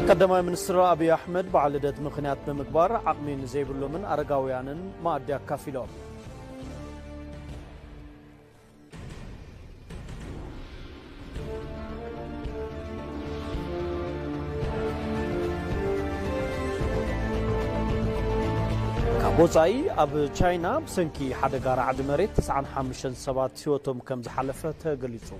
قدما منستر أبي أحمد بعلدت مخنيات بمقبار عقمين زيبلومن أرقاويانن ما أديا كافيلون كابوزاي أب تشاينا بسنكي حدقار عد مريت 95 سبات سيوتهم كم زحلفة تقليصو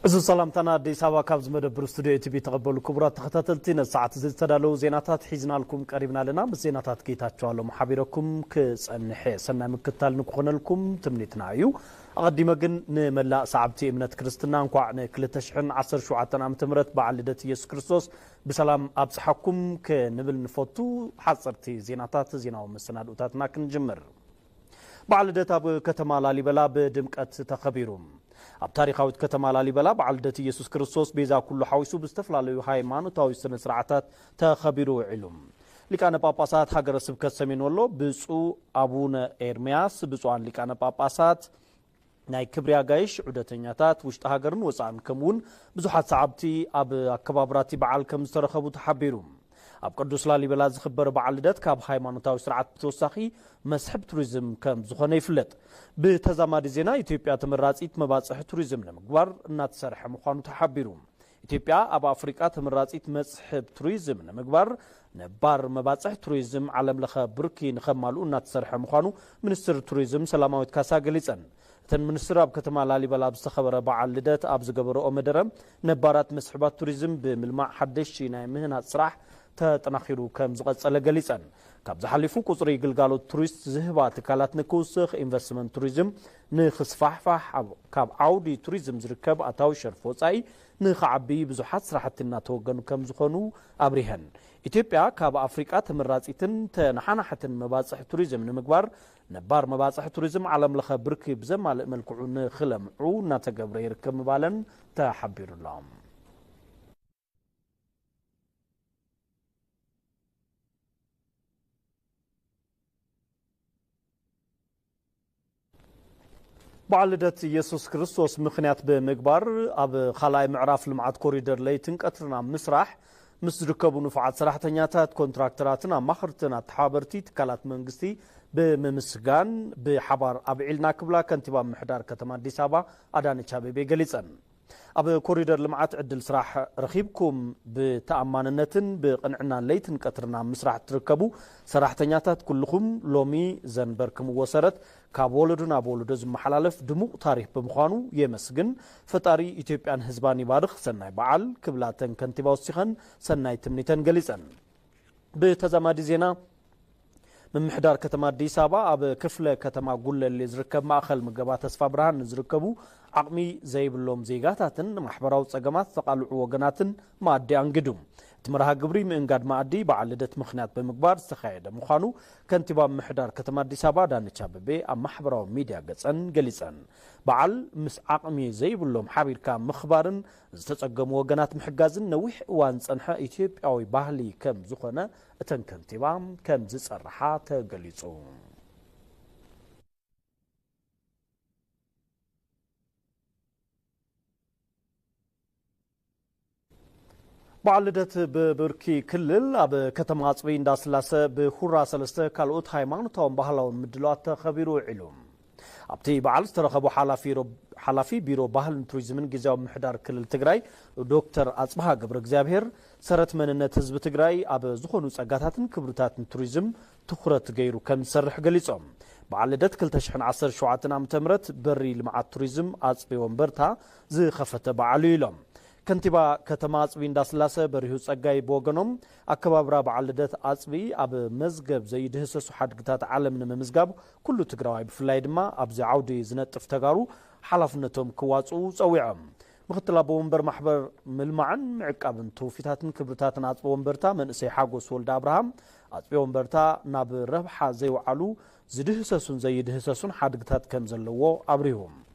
أزو سلامتنا دي سوا كابز مدبر استوديو تبي تقبلوا كبرات تختتلتين الساعة زي تدالو زيناتات حيزنا لكم قريبنا لنا بزيناتات كيتاتشو على محابيركم كسنحي سنة مكتال نكون لكم تمنيتنا عيو أقدم جن نملا صعبتي إمنة كريستنا نقع نكلتشحن 10 شعاتنا متمرت بعلدة يسوع كريستوس بسلام أبصحكم كنبل نفوتو حصرتي زيناتات زينا ومسناد وتاتنا كنجمر بعلدة أبو كتما لاليبلا بدمكت تخبيرهم أب تاريخاوت كتما لاليبلا بعلدة يسوع كريستوس بيزا كل حويسو بستفلالو هايمانوتاوي سنسرعتات تخبيرو علم لكان باباسات حجر سبكت سمين ولو بسو أبونا إرمياس بسو عن لكان باباسات ناي كبريا جايش عدتنياتات وشت هاجرن وصعن كمون بزحات صعبتي أب كبابراتي بعال كم استرخبوا تحبيرهم أب قدوس لاليبلا زخبر بعلدت كاب هايمانوتاوي سرعت توساخي مسحب توريزم كم زخنة يفلت بتزامد زينا إثيوبيا تمراتيت مباصح توريزم نمقبار ناتسرح مخانو تحبيرهم إثيوبيا أب أفريقيا تمراتيت مسحب توريزم نمقبار نبار مباصح توريزم عالم لخا بركي نخمالو ناتسرح مخانو منستر توريزم سلاماويت كاسا قليصن تن منستر أب كتما لاليبلا بستخبر بعلدت أب زقبرو أمدرم نبارات مسحبات توريزم بملمع حدش ناي مهنات سراح تناخيرو كم زغط على جليسان كاب زحلفو قصري قلقالو توريست زهبات كالات نكوسخ انفستمنت توريزم نخصفحفح كاب عودي توريزم زركب أتاو شرفوصاي نخعبي بزحات سراحتنا توقنو كم زخونو أبريهن إثيوبيا كاب أفريقيا تمراتيتن تنحانحتن مباصح توريزم نمقبار نبار مباصح توريزم عالم لخا بركي بزمال ملكعون خلمعو ناتقبر يركب مبالن تحبير اللهم بعلدت يسوع كريستوس مخنيات بمقبار أب خلاي معراف لمعات كوريدر ليتن قطرنا مسرح مسركبوا نفعات سراحتنياتات كونتراكتراتنا مخرتنا تحابرتي تكالات منقستي بممسغان بحبار أبعيلنا كبلا كنتبا محدار كتما ديسابا أداني شابي بيقليسان أب كوريدر لمعات عدل سراح رخيبكم بتأماننتن بقنعنا ليتن قطرنا مسرح تركبوا سراحتنياتات كلكم لومي زنبركم وسرت كابولدنا بولدز محلالف دموق تاريخ بمخانو يمسجن فتاري إثيوبيان هزباني بارخ سناي بعل كبلاتن كنتبا وسيخن سناي تمنيتن قليسن بتزامد زينا من محدار كتما ديسابا أب كفلة كتما قول اللي زركب مأخل مقبات أسفا برهان زركبو عقمي زيب اللوم زيغاتاتن محبراو تساقمات ثقالعو وقناتن ما أدي أنقدوم تمرها قبري من قاد ما أدي بعلدت مخنات بمقبار استخايدة مخانو كنتبا محدار كتما ديسابا داني شاببي أم محبراو ميديا قصن قليسن بعل مس عقمي زيب اللوم حابير كام مخبارن زتساقم وقنات محقازن نويح وان صنحا إثيوبياوي باهلي كم زخنا اتن كنتبا كم زصرحات قليسو بعلدت ببركي كلل أب كتم عصبين داسلاسة بخورا سلسة كالوت هايمانوتاون بحلاون مدلوات خبيرو علوم أبتي بعلس ترخبو حلافي بيرو بحل توريزمن جزاو محدار كلل تقراي دكتور أصبحا قبر اكزابهر سرت مننت حزب تقراي أب زخونو ساقاتاتن كبرتاتن توريزم تخرت غيرو كم سرح قليصهم بعلدت كل تشحن 10 شعاتنا متمرت بري لمعات توريزم أصبي ومبرتا زي خفت بعليلهم كنتبا كتما عصبين داسلاسة بريهوس أجاي بوغنوم أكبابرا بعلدت عصبي أب مزقب زي دهسس وحد قتات عالمنا مزقب كله تقراوي بفلايد ما أبزي عودي زنت افتقارو حلفنتهم كواتسو سويعم مختلا بومبر محبر ملمعن معقابن توفيتاتن كبرتاتن عصبي ومبرتا من اسي حاقوس ولد أبراهام عصبي ومبرتا ناب ربحا زي وعلو زي دهسسون حد قتات كمزلوو أبريهم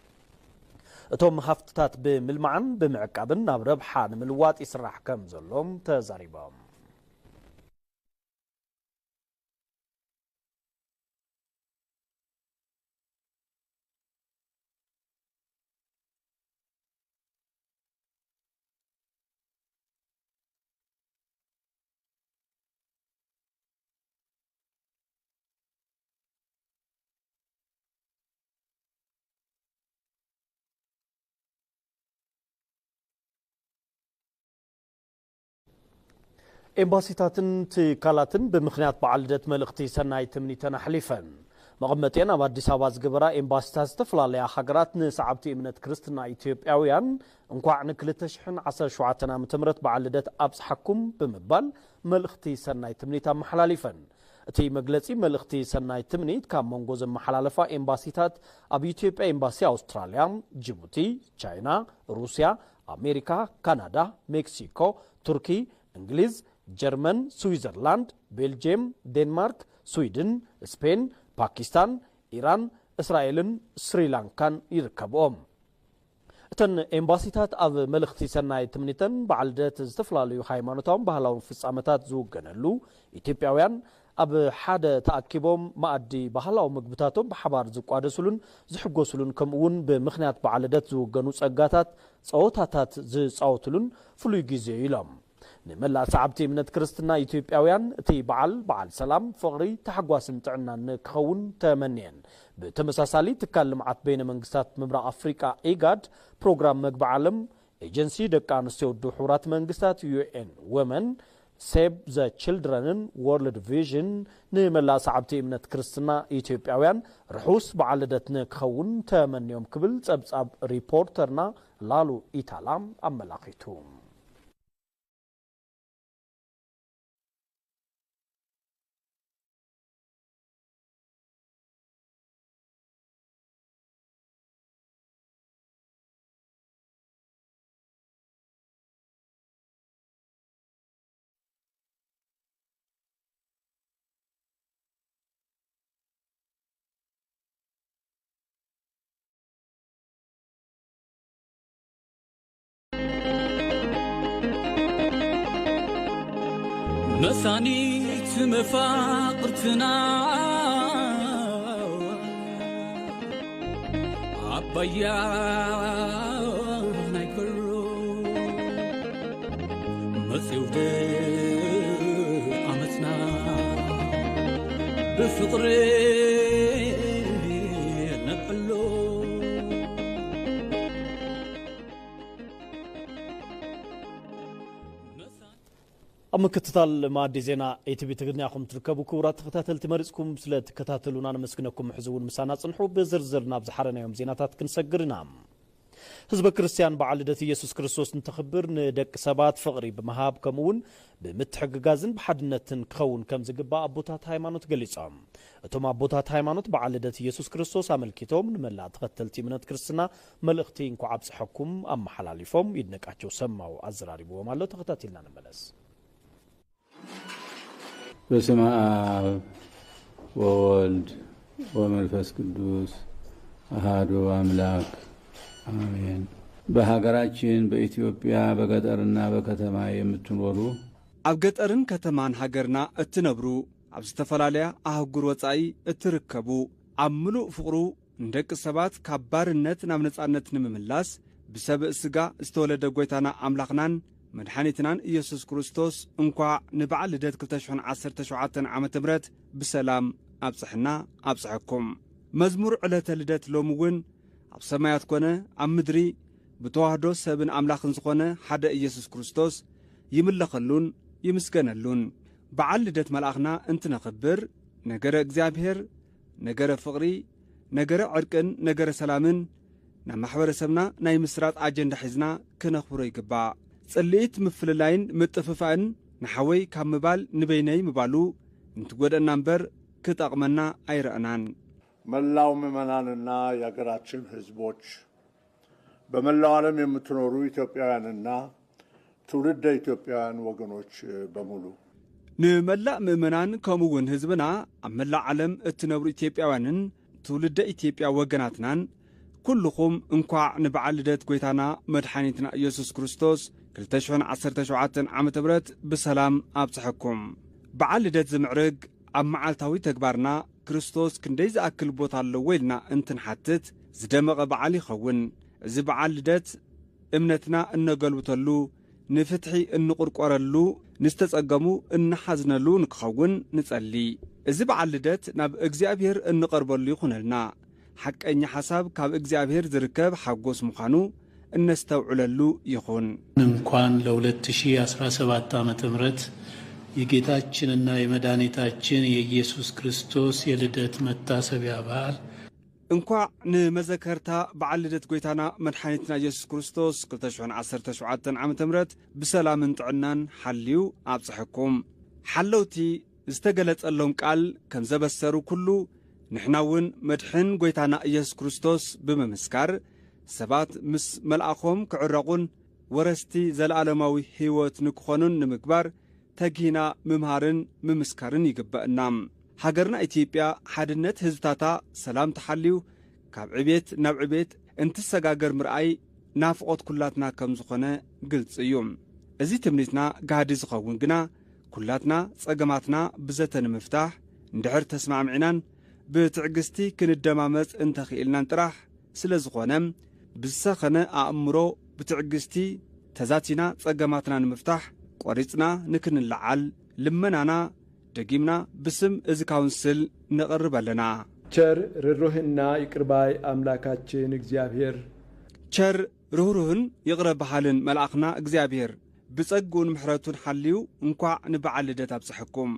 እቶም ሃፍትታት ብምልማዕን ብምዕቃብን ናብ ረብሓ ንምልዋጥ ይስራሕ ከም ዘሎም ተዛሪቦም ኤምባሲታትን ትካላትን ብምኽንያት በዓል ልደት መልእኽቲ ሰናይ ትምኒተን ኣሕሊፈን መቐመጤን ኣብ ኣዲስ ኣበባ ዝገበራ ኤምባሲታት ዝተፈላለያ ሃገራት ንሰዓብቲ እምነት ክርስትና ኢትዮጵያውያን እንኳዕ ን2017 ዓ.ም በዓል ልደት ኣብፅሓኩም ብምባል መልእኽቲ ሰናይ ትምኒት ኣመሓላሊፈን እቲ መግለጺ መልእኽቲ ሰናይ ትምኒት ካብ መንጎ ዘመሓላለፋ ኤምባሲታት ኣብ ኢትዮጵያ ኤምባሲ ኣውስትራልያ፣ ጅቡቲ፣ ቻይና፣ ሩስያ፣ ኣሜሪካ፣ ካናዳ፣ ሜክሲኮ፣ ቱርኪ፣ እንግሊዝ፣ ጀርመን፣ ስዊዘርላንድ፣ ቤልጅየም፣ ዴንማርክ፣ ስዊድን፣ ስፔን፣ ፓኪስታን፣ ኢራን፣ እስራኤልን ስሪላንካን ይርከብኦም እተን ኤምባሲታት ኣብ መልእኽቲ ሰናይ ትምኒተን በዓል ልደት ዝተፈላለዩ ሃይማኖታውን ባህላውን ፍጻመታት ዝውገነሉ ኢትዮጵያውያን ኣብ ሓደ ተኣኪቦም ማኣዲ ባህላዊ ምግብታቶም ብሓባር ዝቋደስሉን ዝሕጎስሉን ከምኡውን ብምኽንያት በዓል ልደት ዝውገኑ ጸጋታት ጸወታታት ዝጻወትሉን ፍሉይ ግዜ ኢሎም ንመላእ ሰዓብቲ እምነት ክርስትና ኢትዮጵያውያን እቲ በዓል ሰላም ፍቕሪ ተሓጓስን ጥዕናን ክኸውን ተመንየን ብተመሳሳሊ ትካል ልምዓት በይነ መንግስታት ምብራቕ ኣፍሪቃ ኢጋድ ፕሮግራም መግቢ ዓለም ኤጀንሲ ደቂ ኣንስትዮ ሕቡራት መንግስታት UN ወመን ሴቭ ዘ ችልድረንን ወርልድ ቪዥን ንመላእ ሰዓብቲ እምነት ክርስትና ኢትዮጵያውያን ርሑስ በዓል ልደት ክኸውን ተመንዮም ክብል ጸብጻብ ሪፖርተርና ላሉ ኢታላም ኣመላኺቱ مسانيت مفاقرتنا عبايا نايكرو مسيود عمتنا بفقري نبعلو أمكتتال ما ديزينا ATV تقدنياكم تركبوا كورات تختاتل تمارسكم سلا تكتاتلونا نمسكنكم حزون مسانات صنحو بزرزر نابز حرنا يوم زيناتات كنسقرنا حزب كريستيان بعد لدت يسوس كريستوس نتخبر ندك سبات فقري بمهاب كمون بمتحققازن بحدنتن كون كم زقبا أبوتات هايمانوت قليصام اتوم أبوتات هايمانوت بعد لدت يسوس كريستوس عمل كتوم نملا تختلتي منت كريستنا ملختين كو عبس حكم أم حلاليفهم يدنك أحجو سماو أزراري بو مالو تختاتلنا نملس በስመ አብ ወወልድ ወመንፈስ ቅዱስ አሐዱ አምላክ አሜን። በሀገራችን በኢትዮጵያ በገጠርና በከተማ የምትኖሩ ኣብ ገጠርን ከተማን ሃገርና እትነብሩ ኣብ ዝተፈላለዩ አህጉር ወጻኢ እትርከቡ ኣብ ምሉእ ፍቕሩ እንደቂ ሰባት ካብ ባርነት ናብ ነጻነት ንምምላስ ብሰብእ ስጋ ዝተወለደ ጎይታና ኣምላኽናን መድኃኒትናን ኢየሱስ ክርስቶስ እንኳዕ ንበዓል ልደት 2017 ዓመተ ምህረት ብሰላም ኣብጽሕና ኣብጽሕኩም መዝሙር ዕለተ ልደት ሎምውን ኣብ ሰማያት ኮነ ኣብ ምድሪ ብተዋህዶ ሰብን ኣምላኽን ዝኾነ ሓደ ኢየሱስ ክርስቶስ ይምለኸሉን ይምስገነሉን በዓል ልደት መልኣኽና እንትነኽብር ነገረ እግዚአብሔር ነገረ ፍቕሪ ነገረ ዕርቅን ነገረ ሰላምን ናብ ማሕበረሰብና ናይ ምስራት ኣጀንዳ ሒዝና ክነኽብሮ ይግባእ ጽልኢት ምፍልላይን ምጥፍፋእን ንሓወይ ካብ ምባል ንበይነይ ምባሉ እንትጎደና እምበር ክጠቕመና አይረአናን። መላው ምዕመናንና የአገራችን ሕዝቦች በመላው ዓለም የምትኖሩ ኢትዮጵያውያንና ትውልደ ኢትዮጵያውያን ወገኖች በሙሉ ንመላእ ምዕመናን ከምኡውን ሕዝብና ኣብ መላእ ዓለም እትነብሩ ኢትዮጵያውያንን ትውልደ ኢትዮጵያ ወገናትናን كلكم انكوا نبعل لدت قويتانا مدحانيتنا يسوس كريستوس 2017 عام تبرت بسلام أبصحكم بعل لدت زمعرق أم معالتاوي تكبارنا كريستوس كنديز أكل بوطال لويلنا انتن حتت زدمغ بعالي خون زي بعل لدت امنتنا انقل بطلو نفتحي انقرقرلو نستسقمو انحزنلو نكخون نصلي زي بعل لدت ناب اغزابير انقربلو يخونلنا حق أن حساب كاب إجزابير ذركب حقوس مخانو النستوعللو يخون እንኳን ለ2017 ዓመተ ምህረት የጌታችንና የመድኃኒታችን የኢየሱስ ክርስቶስ የልደት መታሰቢያ በዓል እንኳን ንመዘከርታ በዓል ልደት ጎይታና መድኃኒትና ኢየሱስ ክርስቶስ 2017 ዓመተ ምህረት በሰላምን ጥዕናን ሓልዩ አብጽሕኩም ሓለውቲ ዝተገለጸሎም ቃል ከም ዘበሰሩ ኩሉ نحناون مدحن قويتانا إيسوس كريستوس بممسكار سبات مس ملأخهم كعرقون ورستي زلالماوي هيوت نكخونون نمكبار تاقينا ممهارن ممسكارن يقبأنام هاقرنا إتيبيا حادنت هزبتاتا سلام تحليو كاب عبيت ناب عبيت انتساقاقر مرأي نافقوت كلاتنا كمزخونة قلت يوم ازي تمنيتنا قادي زخوون قنا كلاتنا ساقماتنا بزتن مفتاح ندعر تسمع معنان بتعجستي كندمامت انت خيلنا نطرح سلازخونم بسخنه أأمرو بتعجستي تزاتينا صقماتنا نمفتح قريصنا نكن اللعال لمنانا دقيمنا بسم إز كونسل نقرب لنا ቸር ርህሩህና ይቅርባይ አምላካችን እግዚአብሔር ቸር ርህሩህን ይቅረብ በሃልን መልአኽና እግዚአብሔር ብጸጉን ምሕረቱን ሓልዩ እንኳዕ ንበዓል ልደት አብጽሕኩም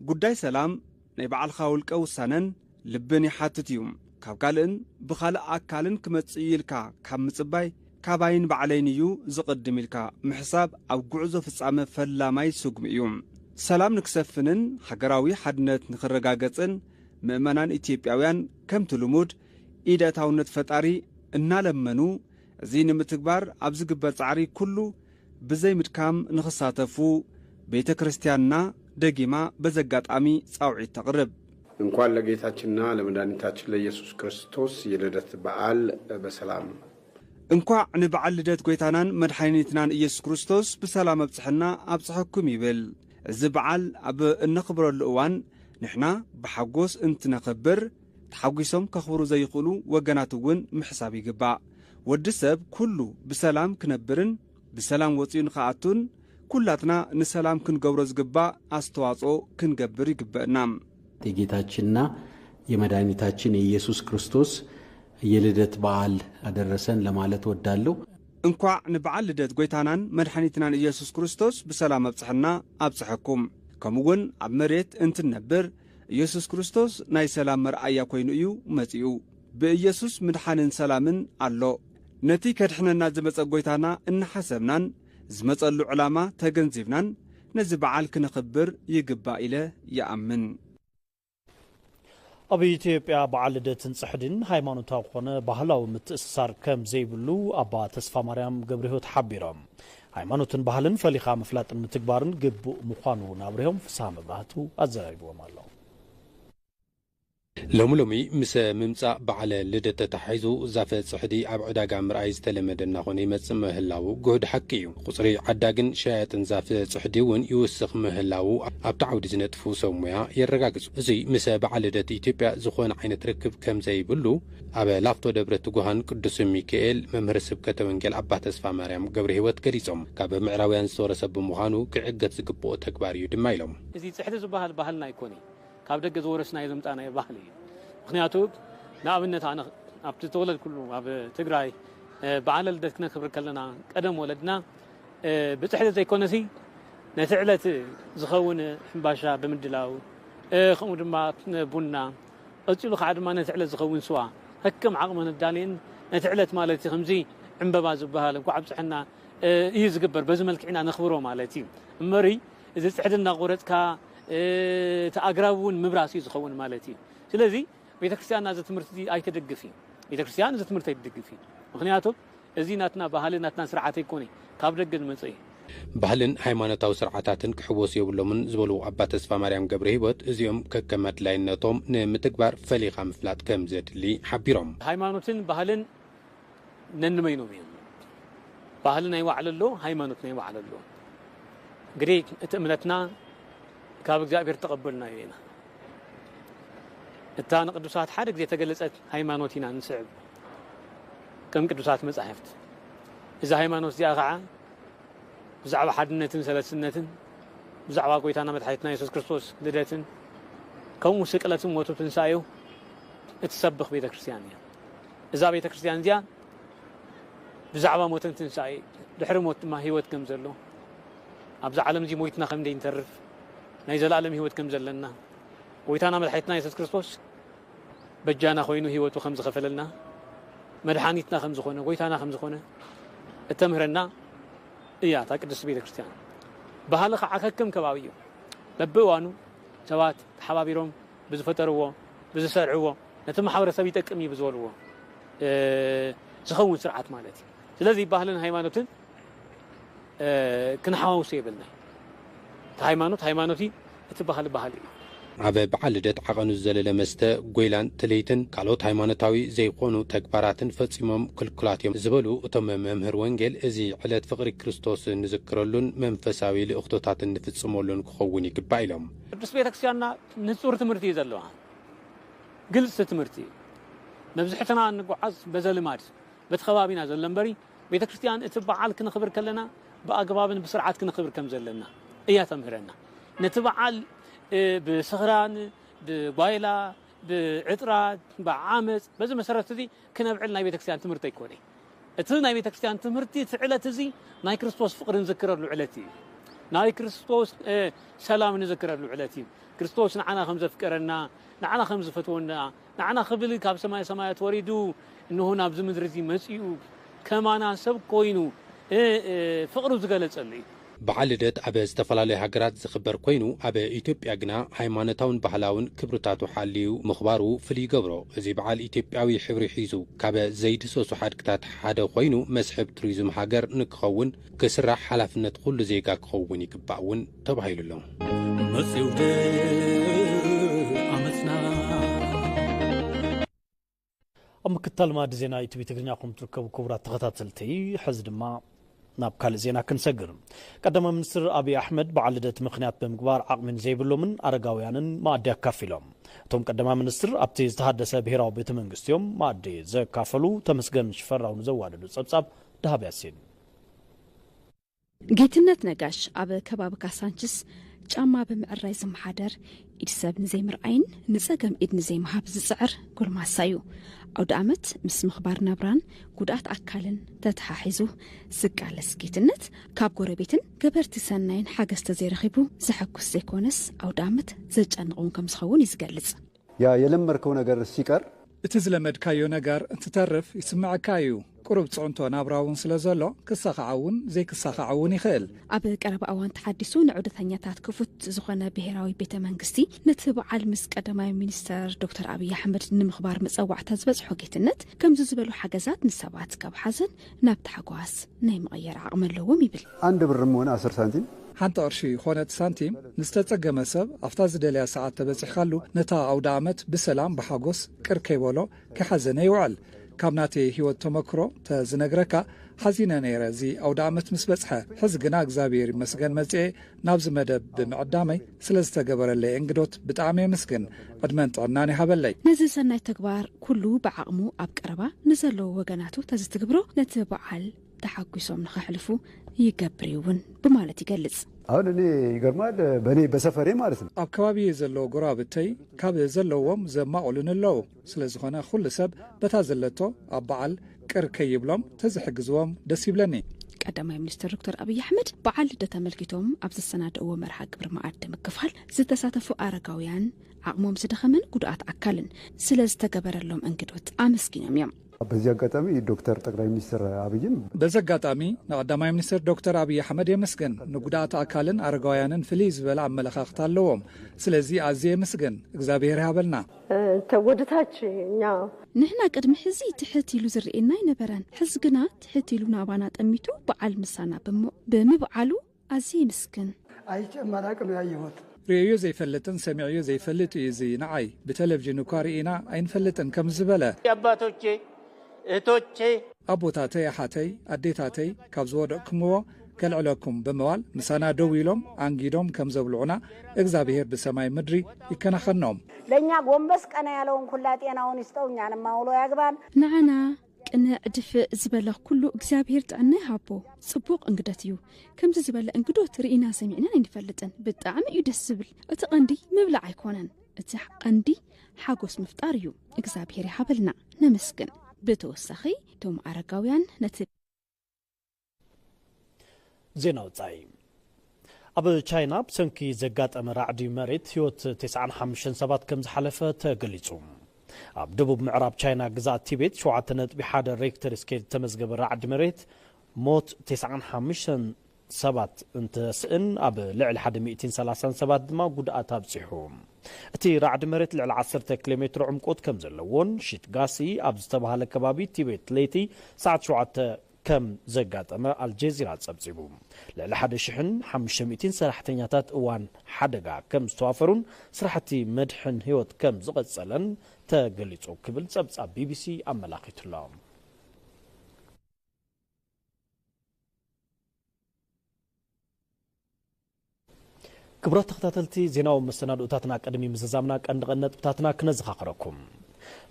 ጉዳይ ሰላም ናይ በዓልኻ ውልቀ ውሳነን ልብን ይሓትት እዩ ካብ ካልእን ብኻልእ ኣካልን ክመጽእ ኢልካ ካብ ምጽባይ ካባይን በዓለይን እዩ ዝቕድም ኢልካ ምሕሳብ ኣብ ጉዕዞ ፍጻመ ፈላማይ ስጉም እዩ ሰላም ንክሰፍንን ሃገራዊ ሓድነት ንኽረጋገጽን ምእመናን ኢትዮጵያውያን ከምቲ ልሙድ ኢደታውነት ፈጣሪ እናለመኑ እዚ ንምትግባር ኣብ ዝግበር ጻዕሪ ኩሉ ብዘይ ምድካም ንኽሳተፉ ቤተ ክርስቲያንና ደጊማ በዘጋጣሚ ጻውዒት ተቕርብ እንኳን ለጌታችንና ለመድኃኒታችን ለኢየሱስ ክርስቶስ የልደት በዓል በሰላም እንኳዕ ንበዓል ልደት ጎይታናን መድኃኒትናን ኢየሱስ ክርስቶስ ብሰላም ኣብጽሕና ኣብጽሕኩም ይብል እዚ በዓል ኣብ እንኽብረሉ እዋን ንሕና ብሓጎስ እንትነኽብር ተሓጒሶም ከኽብሩ ዘይኽእሉ ወገናት እውን ምሕሳብ ይግባእ ወዲ ሰብ ኩሉ ብሰላም ክነብርን ብሰላም ወፂኡ ንኽኣቱን ኩላትና ንሰላም ክንገብሮ ዝግባእ አስተዋጽኦ ክንገብር ይግበአና የጌታችንና የመድኃኒታችን የኢየሱስ ክርስቶስ የልደት በዓል አደረሰን ለማለት ወዳለሁ እንኳዕ ንበዓል ልደት ጎይታናን መድኃኒትናን ኢየሱስ ክርስቶስ ብሰላም ኣብጽሕና ኣብጽሕኩም ከምኡውን ኣብ መሬት እንትነብር ኢየሱስ ክርስቶስ ናይ ሰላም መርኣያ ኮይኑ እዩ መጺኡ ብኢየሱስ ምድሓንን ሰላምን ኣሎ ነቲ ከድሕነና ዝመጸ ጎይታና እንሓሰብናን ዝመጸሉ ዕላማ ተገንዚብናን ነዚ በዓል ክንኽብር ይግባእ ኢለ ይኣምን ኣብ ኢትዮጵያ በዓል ልደትን ጽሕድን ሃይማኖታዊ ኮነ ባህላዊ ምትእስሳር ከም ዘይብሉ ኣባ ተስፋ ማርያም ገብረሕይወት ሓቢሮም ሃይማኖትን ባህልን ፈሊኻ ምፍላጥን ምትግባርን ግቡእ ምዃኑ ናብርሆም ፍስሓ መብራህቱ ኣዘራሪብዎም ኣለዉ ሎሚ ምስ ምምጻእ በዓለ ልደት ተታሒዙ ዛፈ ጽሕዲ ኣብ ዕዳጋ ምርኣይ ዝተለመደና ኾነ ይመጽእ ምህላው ጉህድ ሓቂ እዩ ቁጽሪ ዓዳግን ሸያጥን ዛፈ ጽሕዲ እውን ይውስኽ ምህላው ኣብቲ ዓውዲ ዝነጥፉ ሰብ ሞያ የረጋግጹ እዚ ምስ በዓል ልደት ኢትዮጵያ ዝኾነ ዓይነት ርክብ ከም ዘይብሉ ኣብ ላፍቶ ደብረ ትጉሃን ቅዱስ ሚካኤል መምህር ስብከተ ወንጌል ኣባ ተስፋ ማርያም ገብረሕይወት ገሊጾም ካብ ምዕራብያን ዝተወረሰ ብምዃኑ ክዕገት ዝግብኦ ተግባር እዩ ድማ ኢሎም እዚ ጽሕዲ ዝበሃል ባህልና ኣይኮነ ካብ ደገ ዝወረስናዮ ዘምጣናዮ ባህሊ እዩ ምክንያቱ ንኣብነት ኣነ ኣብቲ ተወለድ ኩሉ ኣብ ትግራይ በዓል ልደት ክነክብር ከለና ቀደም ወለድና ብጽሕዲ ዘይኮነሲ ነቲ ዕለት ዝኸውን ሕምባሻ ብምድላው ከምኡ ድማ ቡና ቀፂሉ ከዓ ድማ ነቲ ዕለት ዝኸውን ስዋ ሕክም ዓቕሚ ነዳልየን ነቲ ዕለት ማለት ከምዚ ዕምበባ ዝበሃል እንኳ ኣብፅሕና እዩ ዝግበር በዚ መልክዕና ነኽብሮ ማለት እዩ እመሪ እዚ ጽሕዲ እናቆረፅካ ተኣግራውን ምብራስ እዩ ዝኸውን ማለት እዩ ስለዚ ቤተ ክርስቲያን ናዚ ትምህርቲ ኣይትደግፍ እዩ ቤተ ክርስቲያን እዚ ትምህርቲ ኣይትደግፍ እዩ ምክንያቱ እዚ ናትና ባህሊ ናትና ስርዓት ኣይኮነ ካብ ደገ ዝመጽእ እዩ ባህልን ሃይማኖታዊ ስርዓታትን ክሕወሱ የብሎምን ዝበሉ ኣባ ተስፋ ማርያም ገብረሕይወት እዚኦም ከከም ኣድላይነቶም ንምትግባር ፈሊኻ ምፍላጥ ከም ዘድሊ ሓቢሮም ሃይማኖትን ባህልን ነንመይኖም እዮም ባህል ናይ ባዕሉ ኣሎ ሃይማኖት ናይ ባዕሉ ኣሎ እንግዲህ እቲ እምነትና ካብ እግዚአብሔር ተቀበልናዮ ኢና እታ ንቅዱሳት ሓደ ግዜ ተገለጸት ሃይማኖት ኢና ንስዕብ ከም ቅዱሳት መጻሕፍት እዛ ሃይማኖት እዚኣ ከዓ ብዛዕባ ሓድነትን ሰለስነትን ብዛዕባ ጎይታና መድሓኒትና ኢየሱስ ክርስቶስ ልደትን ከምኡ ስቅለትን ሞቱን ትንሳኤው እትሰብኽ ቤተ ክርስቲያን እያ እዛ ቤተ ክርስቲያን እዚኣ ብዛዕባ ሞትን ትንሳኤ ድሕሪ ሞት ድማ ህይወት ከም ዘሎ ኣብዛ ዓለም እዚ ሞይትና ከም እንደይንተርፍ ናይ ዘላለም ህይወት ከም ዘለና ጎይታና መድሓኒትና ኢየሱስ ክርስቶስ በጃና ኮይኑ ህይወቱ ከም ዝኸፈለልና መድሓኒትና ከም ዝኾነ ጎይታና ከም ዝኾነ እተምህረና እያ እታ ቅድስት ቤተ ክርስቲያን ባህሊ ከዓ ከከም ከባቢ እዩ በብእዋኑ ሰባት ተሓባቢሮም ብዝፈጠርዎ ብዝሰርዕዎ ነቲ ማሕበረሰብ ይጠቅም እዩ ብዝበልዎ ዝኸውን ስርዓት ማለት እዩ ስለዚ ባህልን ሃይማኖትን ክንሓዋውሶ የብልና እቲ ሃይማኖት እቲ ባህሊ ባህሊ እዩ ኣብ በዓል ልደት ዓቐኑ ዘለለ መስተ ጎይላን ትለይትን ካልኦት ሃይማኖታዊ ዘይኮኑ ተግባራትን ፈጺሞም ክልኩላት እዮም ዝበሉ እቶም መምህር ወንጌል እዚ ዕለት ፍቕሪ ክርስቶስ ንዝክረሉን መንፈሳዊ ልእኽቶታትን ንፍጽመሉን ክኸውን ይግባእ ኢሎም ቅዱስ ቤተክርስቲያንና ንጹር ትምህርቲ እዩ ዘለዋ ግልጽ ትምህርቲ መብዛሕትና እንጓዓዝ በዘልማድ በቲ ከባቢና ዘሎ እምበሪ ቤተክርስቲያን እቲ በዓል ክንኽብር ከለና ብኣግባብን ብስርዓት ክንኽብር ከም ዘለና እያ ተምህረና ነቲ በዓል بسخران بوايلا بعطرات بعامس بس مسرت ذي كنا بعلنا بيت كريستيان تمرتي كوني اتنا بيت كريستيان تمرتي تعلت ذي ناي كريستوس فقر نذكر له علتي ناي كريستوس سلام نذكر له علتي كريستوس نعنا خمسه فكرنا نعنا خمسه فتونا نعنا خبل كاب سمايات وريدو انه هنا بزمدر ذي مسيو كما ناسب كوينو فقرو زغلصلي በዓል ልደት ኣብ ዝተፈላለየ ሃገራት ዝኽበር ኮይኑ ኣብ ኢትዮጵያ ግና ሃይማኖታውን ባህላውን ክብርታቱ ሓልዩ ምኽባሩ ፍልይ ገብሮ እዚ በዓል ኢትዮጵያዊ ሕብሪ ሒዙ ካብ ዘይድሰሱ ሓድግታት ሓደ ኮይኑ መስሕብ ቱሪዝም ሃገር ንክኸውን ክስራሕ ሓላፍነት ኩሉ ዜጋ ክኸውን ይግባእ እውን ተባሂሉሎ መጽውደ ኣመፅና ኣብ ምክትታል ማዕዲ ዜና ኢቲቪ ትግርኛ ኩም ትርከቡ ክቡራት ተኸታተልቲ ሕዚ ድማ ናብ ካልእ ዜና ክንሰግር ቀዳማይ ሚኒስትር አብይ አሕመድ በዓል ልደት ምክንያት ብምግባር ዓቕሚን ዘይብሎምን ኣረጋውያንን ማዕዲ ኣካፊሎም እቶም ቀዳማይ ሚኒስትር ኣብቲ ዝተሃደሰ ብሄራዊ ቤተ መንግስቲዮም ማዕዲ ዘካፈሉ ተመስገን ሽፈራው ዘዋደዱ ጸብጻብ ዳሃብ ያሲን ጌትነት ነጋሽ ኣብ ከባቢ ካሳንችስ ጫማ ብምዕራይ ዝመሓደር ኢድ ሰብ ንዘይምርኣይን ንጸገም ኢድ ንዘይምሃብ ዝጽዕር ጎልማሳ እዩ ኣውደ ዓመት ምስ ምኽባር ናብራን ጉድኣት ኣካልን ተተሓሒዙ ዝቃለስ ጌትነት ካብ ጎረቤትን ገበርቲ ሰናይን ሓገዝ ተዘይረኺቡ ዘሐኩስ ዘይኮነስ ኣውደ ዓመት ዘጨንቀውን ከም ዝኸውን ይዝገልጽ ያ የለመድከው ነገር ሲቀር እቲ ዝለመድካዮ ነገር እንትተርፍ ይስምዓካ እዩ ቁሩብ ጽዕንቶ ናብራውን ስለ ዘሎ ክሳኸዓውን ዘይክሳኸዓውን ይኽእል ኣብ ቀረባ እዋን ተሓዲሱ ንዑደተኛታት ክፉት ዝኾነ ብሄራዊ ቤተ መንግስቲ ነቲ በዓል ምስ ቀዳማይ ሚኒስተር ዶክተር አብይ አሕመድ ንምኽባር መፀዋዕታ ዝበፅሖ ጌትነት ከምዚ ዝበሉ ሓገዛት ንሰባት ካብ ሓዘን ናብ ተሓጓስ ናይ መቐየር ዓቕሚ ኣለዎም ይብል አንድ ብርም ሆነ 10 ሳንቲም ሓንቲ ቅርሺ ኾነት ሳንቲም ንዝተጸገመ ሰብ ኣፍታ ዝደልያ ሰዓት ተበፂሕካሉ ነታ ኣውደ ዓመት ብሰላም ብሓጎስ ቅር ከይበሎ ክሓዘነ ይውዕል ካብ ናተይ ህይወት ተመክሮ ተዝነግረካ ሓዚነ ነይረ እዚ ኣውደ ዓመት ምስ በፅሐ ሕዚ ግና እግዚኣብሔር ይመስገን መፅኤ ናብዚ መደብ ብምዕዳመይ ስለ ዝተገበረለይ እንግዶት ብጣዕሚ የመስግን ዕድመን ጥዕናን ይሃበለይ ነዚ ሰናይ ተግባር ኩሉ ብዓቕሙ ኣብ ቀረባ ንዘለዎ ወገናቱ ተዝትግብሮ ነቲ በዓል ተሓጒሶም ንኸሕልፉ ይገብር እውን በማለት ይገልጽ አሁን እኔ ይገርማል በኔ በሰፈሬ ማለት ነው ኣብ ከባቢ ዘሎ ጎራብተይ ካብ ዘለዎም ዘማቆሉን ኣለው ስለዝኾነ ኩሉ ሰብ በታ ዘለቶ ኣብ በዓል ቅር ከይብሎም ተዝሕግዝዎም ደስ ይብለኒ ቀዳማይ ሚኒስትር ዶክተር አብይ አሕመድ በዓል ልደት ተመልኪቶም ኣብ ዝተሰናደእዎ መርሃ ግብሪ ማዕዲ ምክፋል ዝተሳተፉ ኣረጋውያን ዓቕሞም ዝደኸመን ጉድኣት ኣካልን ስለ ዝተገበረሎም እንግዶት ኣመስጊኖም እዮም በዚህ አጋጣሚ ዶክተር ጠቅላይ ሚኒስትር አብይን በዚህ አጋጣሚ ቀዳማይ ሚኒስትር ዶክተር አብይ አሕመድ የመስገን ንጉዳት አካልን አረጋውያንን ፍልይ ዝበለ አመለካከት ኣለዎም ስለዚህ ኣዝየ የመስገን እግዚአብሔር ያበልና ተወድታች እኛ ንሕና ቅድሚ ሕዚ ትሕት ኢሉ ዝርኤና ይነበረን ሕዚ ግና ትሕት ኢሉ ናባና ጠሚቱ በዓል ምሳና ብምብዓሉ ኣዝየ የመስገን አይጨመራቅም ያየሁት ርዮ ዘይፈልጥን ሰሚዕዮ ዘይፈልጥ እዩ እዚ ንዓይ ብቴሌቪዥን እኳ ርኢና ኣይንፈልጥን ከም ዝበለ አባቶቼ እህቶቼ ኣቦታተይ ኣሓተይ ኣዴታተይ ካብ ዝወደቕኩምዎ ከልዕለኩም ብምባል ምሳና ደው ኢሎም አንጊዶም ከም ዘብልዑና እግዚአብሔር በሰማይ ምድሪ ይከናኸኖም ለኛ ጎንበስ ቀና ያለውን ኩላ ጤናውን ይስጠው እኛን ማውሎ ያግባን ንዓና ቅነ ዕድፍ ዝበለ ኩሉ እግዚአብሔር ጥዕና ይሃቦ ጽቡቕ እንግዶት እዩ ከምዚ ዝበለ እንግዶት ርኢና ሰሚዕና እንፈልጥን ብጣዕሚ እዩ ደስ ዝብል እቲ ቀንዲ ምብላዕ ኣይኮነን እቲ ቀንዲ ሓጎስ ምፍጣር እዩ እግዚአብሔር ይሃበልና ነመስግን ብተወሳኺ ቶም አረጋውያን ነቲ ዜና ወጻኢ ኣብ ቻይና ብሰንኪ ዘጋጠመ ራዕዲ መሬት ህይወት 95 ሰባት ከም ዝሓለፈ ተገሊጹ ኣብ ደቡብ ምዕራብ ቻይና ግዛት ቲቤት 7.1 ሬክተር ስኬል ተመዝገበ ራዕዲ መሬት ሞት 95 ሰባት እንተስእን ኣብ ልዕሊ 137 ድማ ጉድኣት ኣብጽሑ እቲ ራዕዲ መሬት ልዕሊ 10 ኪሎሜትር ዕምቆት ከም ዘለዎን ሽትጋሲ ኣብ ዝተባሃለ ከባቢ ቲቤት ለይቲ ሰዓት 7 كم زقاتما الجزيرة تسبسبو لعل حد شحن 500 سرحتنياتات اوان حدقا كم استوافرون سرحتي مدحن هيوت كم زقت سلن تقليتو كبل تسبسب بي بي سي املاقيت الله كبرات تختاتلتي زيناو مستندوتاتنا قدمي مززامنا قندقنت بتاتنا كنزخاخركم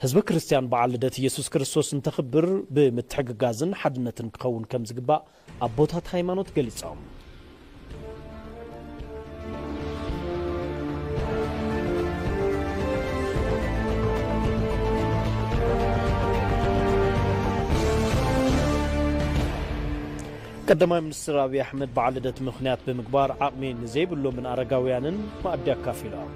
حزب كريستيان بعل لدت يسوس كريستوس انتخبر بمتحققازن حدنتن كون كم زغبا ابوታት ሃይማኖት ገልጸው ቀዳማይ ሚኒስትር አብይ አህመድ بعل لدت ምክንያት በመግባር አቅሜን ዘይብሎ ምን አረጋውያንን ማዕድ ያካፍላው